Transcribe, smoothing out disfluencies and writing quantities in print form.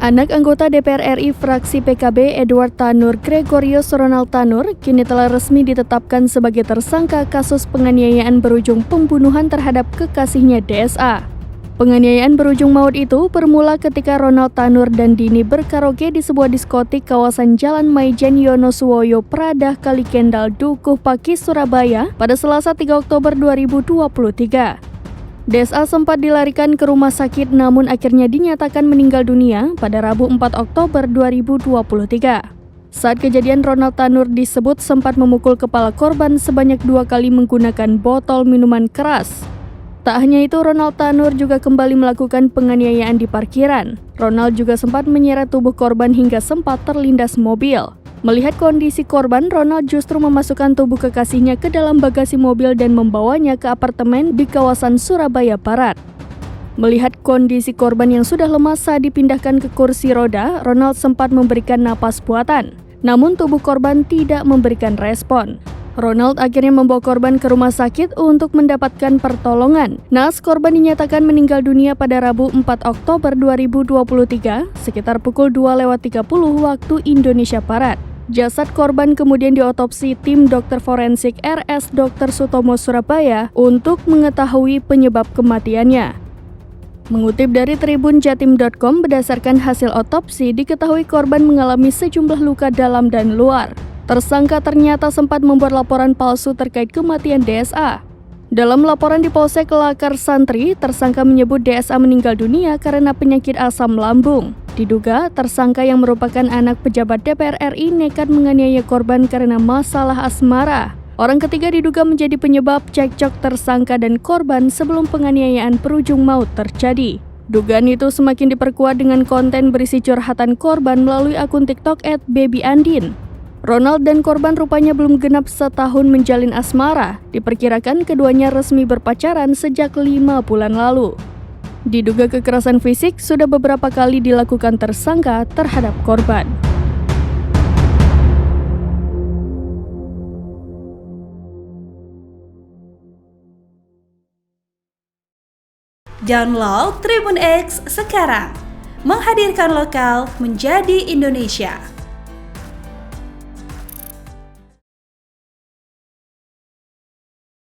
Anak anggota DPR RI fraksi PKB Edward Tanur Gregorius Ronald Tanur kini telah resmi ditetapkan sebagai tersangka kasus penganiayaan berujung pembunuhan terhadap kekasihnya DSA. Penganiayaan berujung maut itu bermula ketika Ronald Tanur dan Dini berkaraoke di sebuah diskotik kawasan Jalan Maijen Yonosuwoyo Pradah Kalikendal Dukuh Pakis Surabaya pada Selasa 3 Oktober 2023. DSA sempat dilarikan ke rumah sakit namun akhirnya dinyatakan meninggal dunia pada Rabu 4 Oktober 2023. Saat kejadian, Ronald Tanur disebut sempat memukul kepala korban sebanyak 2 kali menggunakan botol minuman keras. Tak hanya itu, Ronald Tanur juga kembali melakukan penganiayaan di parkiran. Ronald juga sempat menyeret tubuh korban hingga sempat terlindas mobil. Melihat kondisi korban, Ronald justru memasukkan tubuh kekasihnya ke dalam bagasi mobil dan membawanya ke apartemen di kawasan Surabaya Barat. Melihat kondisi korban yang sudah lemas saat dipindahkan ke kursi roda, Ronald sempat memberikan napas buatan. Namun tubuh korban tidak memberikan respon. Ronald akhirnya membawa korban ke rumah sakit untuk mendapatkan pertolongan. Naas korban dinyatakan meninggal dunia pada Rabu 4 Oktober 2023 sekitar pukul 2.30 waktu Indonesia Barat. Jasad korban kemudian diotopsi tim dokter forensik RS Dr. Sutomo Surabaya untuk mengetahui penyebab kematiannya. Mengutip dari tribunjatim.com, berdasarkan hasil otopsi diketahui korban mengalami sejumlah luka dalam dan luar. Tersangka ternyata sempat membuat laporan palsu terkait kematian DSA. Dalam laporan di Polsek Lakar Santri, tersangka menyebut DSA meninggal dunia karena penyakit asam lambung. Diduga, tersangka yang merupakan anak pejabat DPR RI nekat menganiaya korban karena masalah asmara. Orang ketiga diduga menjadi penyebab cekcok tersangka dan korban sebelum penganiayaan berujung maut terjadi. Dugaan itu semakin diperkuat dengan konten berisi curhatan korban melalui akun TikTok @babyandin. Ronald dan korban rupanya belum genap setahun menjalin asmara. Diperkirakan keduanya resmi berpacaran sejak 5 bulan lalu. Diduga kekerasan fisik sudah beberapa kali dilakukan tersangka terhadap korban. Download Tribun X sekarang, menghadirkan lokal menjadi Indonesia.